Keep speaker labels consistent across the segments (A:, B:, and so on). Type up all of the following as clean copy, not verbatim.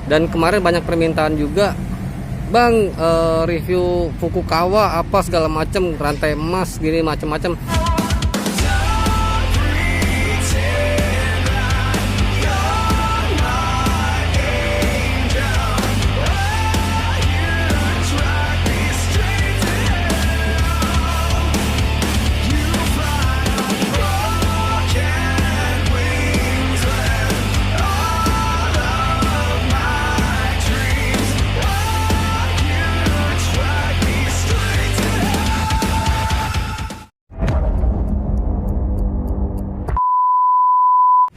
A: Dan kemarin banyak permintaan juga, Bang, review Fukukawa apa segala macam, rantai emas gini macam-macam.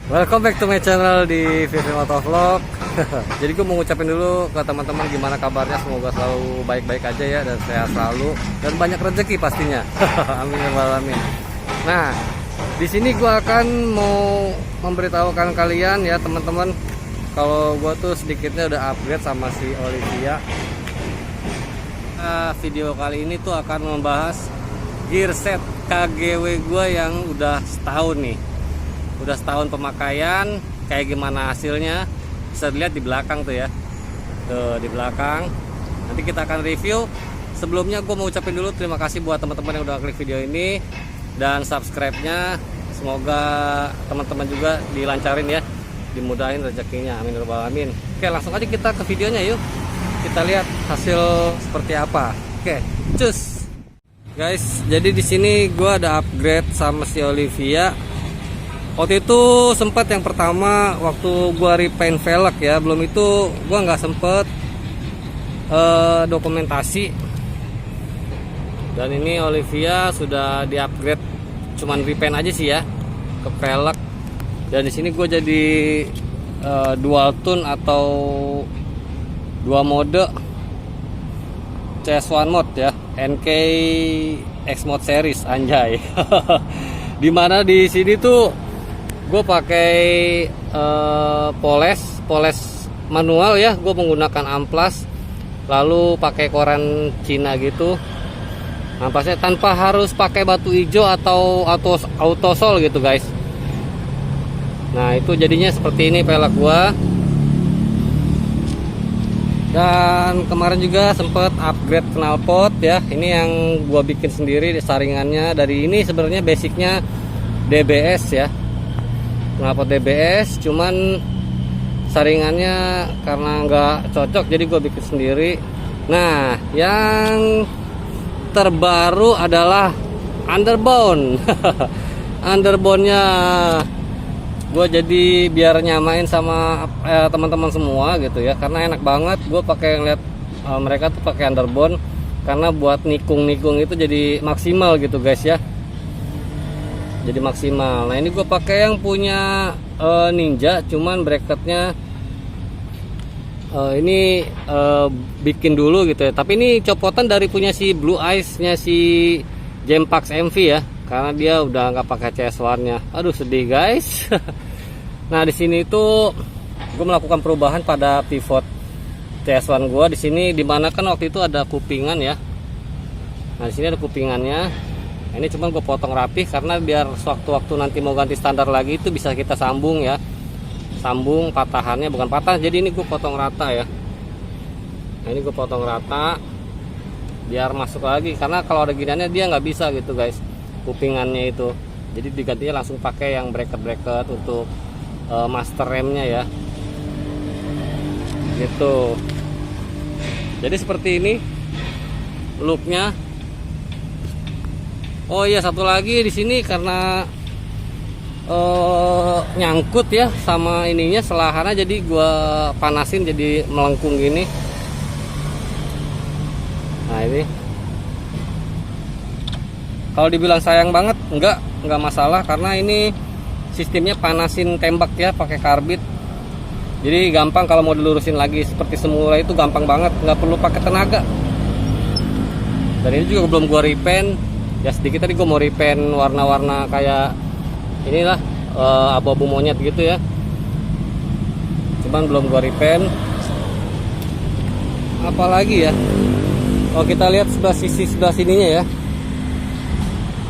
A: Welcome back to my channel di Firly Motovlog. Jadi gue mau ngucapin dulu ke teman-teman gimana kabarnya, semoga selalu baik-baik aja ya, dan sehat selalu dan banyak rezeki pastinya. Amin ya rabbal alamin. Nah, di sini gue akan mau memberitahukan kalian ya teman-teman, kalau gue tuh sedikitnya udah upgrade sama si Olivia. Video kali ini tuh akan membahas gear set KGW gue yang udah setahun nih. Udah setahun pemakaian, kayak gimana hasilnya bisa dilihat di belakang tuh ya. Tuh di belakang. Nanti kita akan review. Sebelumnya gue mau ucapin dulu terima kasih buat teman-teman yang udah klik video ini dan subscribe-nya. Semoga teman-teman juga dilancarin ya, dimudahin rezekinya. Amin ya rabbal alamin. Oke, langsung aja kita ke videonya yuk. Kita lihat hasil seperti apa. Oke, cus. Guys, jadi di sini gue ada upgrade sama si Olivia. Waktu itu sempat yang pertama waktu gua repaint velg ya, belum itu gua nggak sempet dokumentasi. Dan ini Olivia sudah di upgrade, cuman repaint aja sih ya ke velg. Dan di sini gua jadi dual tune atau dua mode CS1 mode ya, NK X mode series anjay. Dimana di sini tuh gue pakai poles manual ya, gue menggunakan amplas, lalu pakai koran Cina gitu, amplasnya tanpa harus pakai batu hijau atau autosol gitu guys. Nah itu jadinya seperti ini pelek gue. Dan kemarin juga sempat upgrade knalpot ya, ini yang gue bikin sendiri saringannya. Dari ini sebenarnya basicnya DBS ya, knalpot DBS, cuman saringannya karena nggak cocok jadi gue bikin sendiri. Nah yang terbaru adalah underbone. Underbone-nya gue jadi biar nyamain sama teman-teman semua gitu ya, karena enak banget. Gue pakai ngeliat mereka tuh pakai underbone karena buat nikung itu jadi maksimal gitu guys ya, jadi maksimal. Nah ini gue pakai yang punya Ninja, cuman bracketnya ini bikin dulu gitu ya. Tapi ini copotan dari punya si Blue Eyes nya si Jempax MV ya, karena dia udah nggak pakai CS1 nya. Aduh sedih guys. Nah di sini tuh gue melakukan perubahan pada pivot CS1 gue di sini, dimana kan waktu itu ada kupingan ya. Nah di sini ada kupingannya. Ini cuma gue potong rapih karena biar sewaktu-waktu nanti mau ganti standar lagi itu bisa kita sambung ya, sambung patahannya, bukan patah. Jadi ini gue potong rata ya. Nah ini gue potong rata biar masuk lagi, karena kalau ada giniannya dia nggak bisa gitu guys, kupingannya itu. Jadi digantinya langsung pakai yang bracket untuk master remnya ya, gitu. Jadi seperti ini looknya. Oh iya, satu lagi di sini karena nyangkut ya sama ininya selahannya, jadi gua panasin jadi melengkung gini. Nah ini kalau dibilang sayang banget enggak masalah, karena ini sistemnya panasin tembak ya pakai karbit. Jadi gampang kalau mau dilurusin lagi seperti semula itu gampang banget, nggak perlu pakai tenaga. Dan ini juga belum gua repaint. Ya sedikit tadi gue mau repaint warna-warna kayak inilah abu-abu monyet gitu ya, cuman belum gue repaint. Apalagi ya, kalau kita lihat sebelah sisi sebelah sininya ya.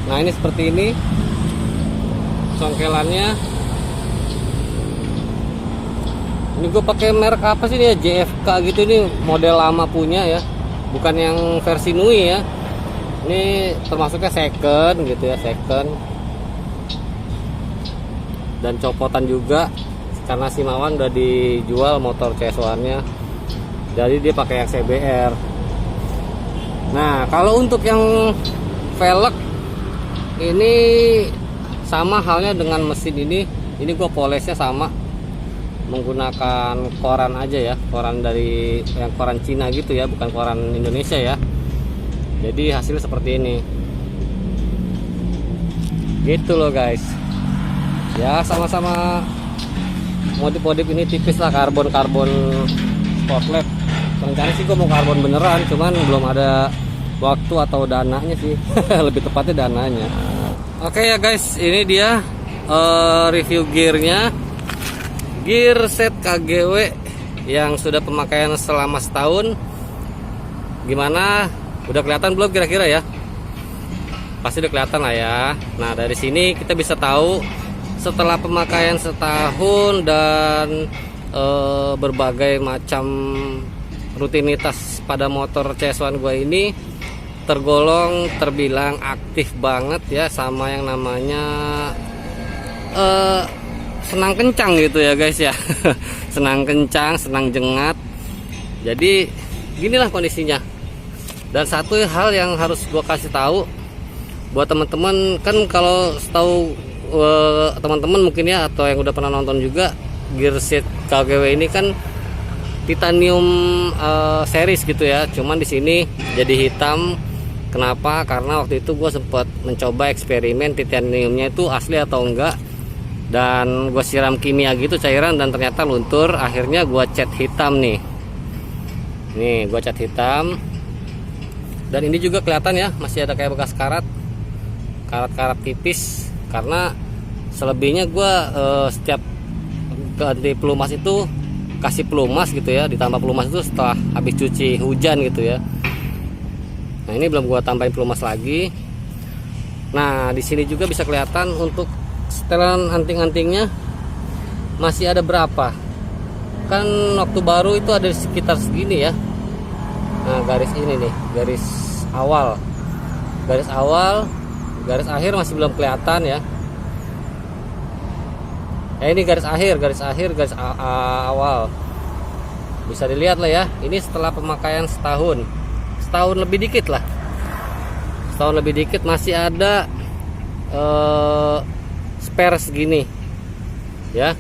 A: Nah ini seperti ini congkelannya. Ini gue pakai merek apa sih ya, JFK gitu, ini model lama punya ya, bukan yang versi Nui ya. Ini termasuknya second gitu ya, second. Dan copotan juga karena si Mawan udah dijual motor CS1 nya, jadi dia pakai yang CBR. Nah kalau untuk yang velg ini sama halnya dengan mesin ini gue polesnya sama menggunakan koran aja ya, koran dari yang koran Cina gitu ya, bukan koran Indonesia ya. Jadi hasilnya seperti ini gitu loh guys ya. Sama-sama modif-modif ini tipis lah, karbon spotlet. Rencana sih gue mau karbon beneran, cuman belum ada waktu atau dananya sih. Lebih tepatnya dananya. Oke ya guys, ini dia review gearnya, gear set KGW yang sudah pemakaian selama setahun. Gimana, udah kelihatan belum kira-kira ya? Pasti udah kelihatan lah ya. Nah dari sini kita bisa tahu setelah pemakaian setahun dan berbagai macam rutinitas pada motor CS1 gue ini terbilang aktif banget ya, sama yang namanya senang kencang gitu ya guys ya. Senang kencang, senang jengat. Jadi ginilah kondisinya. Dan satu hal yang harus gue kasih tahu buat teman-teman, kan kalau setahu teman-teman mungkin ya, atau yang udah pernah nonton juga, gearset KGW ini kan titanium series gitu ya. Cuman di sini jadi hitam. Kenapa? Karena waktu itu gue sempat mencoba eksperimen titaniumnya itu asli atau enggak, dan gue siram kimia gitu cairan, dan ternyata luntur. Akhirnya gue cat hitam nih. Nih gue cat hitam. Dan ini juga kelihatan ya, masih ada kayak bekas karat tipis. Karena selebihnya gue setiap ganti pelumas itu kasih pelumas gitu ya, ditambah pelumas itu setelah habis cuci hujan gitu ya. Nah ini belum gue tambahin pelumas lagi. Nah di sini juga bisa kelihatan untuk setelan anting-antingnya masih ada berapa. Kan waktu baru itu ada sekitar segini ya. Nah garis ini nih, garis awal, garis akhir masih belum kelihatan ya. Ini garis akhir, garis awal bisa dilihat lah ya. Ini setelah pemakaian setahun lebih dikit lah, setahun lebih dikit masih ada spare segini ya.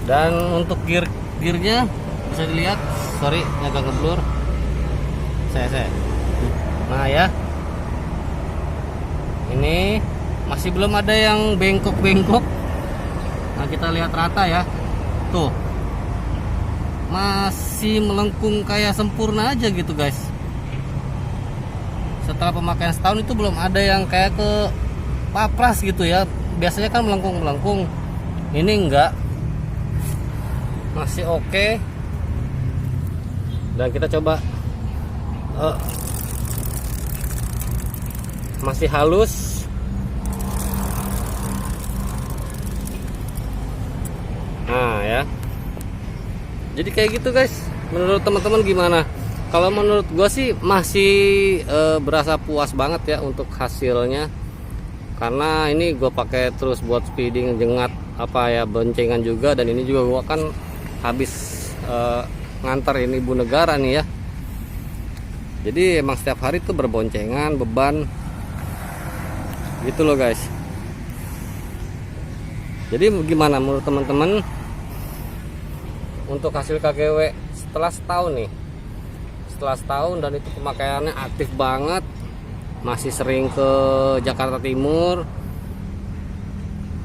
A: Dan untuk gearnya bisa dilihat, sorry agak ngeblur saya. Nah ya, ini masih belum ada yang bengkok. Nah kita lihat rata ya, tuh masih melengkung kayak sempurna aja gitu guys. Setelah pemakaian setahun itu belum ada yang kayak ke papras gitu ya. Biasanya kan melengkung. Ini enggak, masih oke. Dan kita coba masih halus. Nah ya, jadi kayak gitu guys. Menurut teman-teman gimana? Kalau menurut gua sih masih berasa puas banget ya untuk hasilnya. Karena ini gua pakai terus buat speeding, jengat apa ya, boncengan juga. Dan ini juga gua kan habis ngantar ini ibu negara nih ya. Jadi emang setiap hari tuh berboncengan, beban gitu loh guys. Jadi gimana menurut teman-teman untuk hasil KGW setelah setahun nih? Setelah setahun dan itu pemakaiannya aktif banget, masih sering ke Jakarta Timur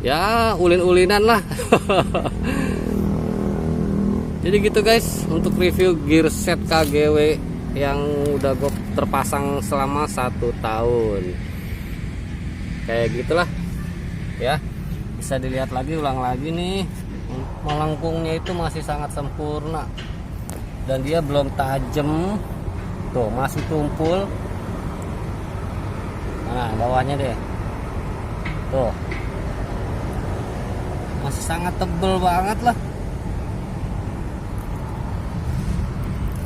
A: ya, ulin-ulinan lah. Jadi gitu guys untuk review gear set KGW yang udah gue terpasang selama 1 tahun. Kayak gitulah ya. Bisa dilihat lagi, ulang lagi nih, melengkungnya itu masih sangat sempurna. Dan dia belum tajam. Tuh masih tumpul. Nah bawahnya deh, tuh masih sangat tebel banget lah.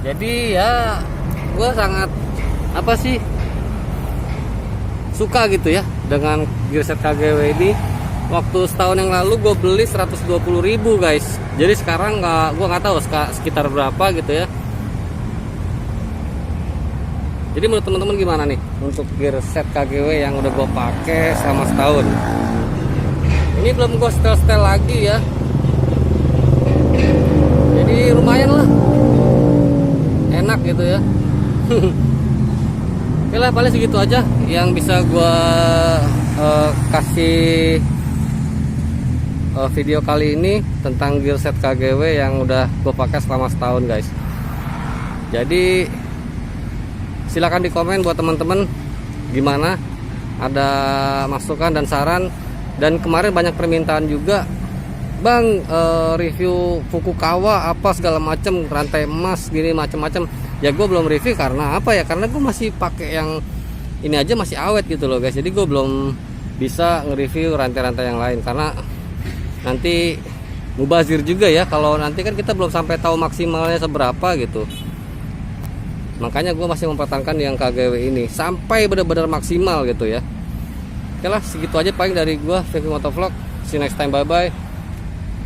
A: Jadi ya gue sangat apa sih suka gitu ya dengan gearset KGW ini. Waktu setahun yang lalu gue beli 120.000 guys. Jadi sekarang gue nggak tahu sekitar berapa gitu ya. Jadi menurut teman-teman gimana nih untuk gearset KGW yang udah gue pakai selama setahun? Ini belum gue setel lagi ya. Jadi lumayan lah, enak gitu ya. Oke lah, paling segitu aja yang bisa gue kasih video kali ini tentang gearset KGW yang udah gue pakai selama setahun guys. Jadi silakan di komen buat teman-teman gimana, ada masukan dan saran. Dan kemarin banyak permintaan juga, Bang, review Fukukawa apa segala macam, rantai emas gini macam-macam. Ya gue belum review karena apa ya, karena gue masih pakai yang ini aja masih awet gitu loh guys. Jadi gue belum bisa nge-review rantai-rantai yang lain karena nanti mubazir juga ya, kalau nanti kan kita belum sampai tahu maksimalnya seberapa gitu. Makanya gue masih mempertahankan yang KGW ini sampai benar-benar maksimal gitu ya. Oke lah, segitu aja paling dari gue, Vivi Motovlog. See you next time, bye bye.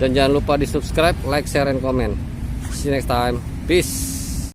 A: Dan jangan lupa di subscribe, like, share, and comment. See you next time, peace.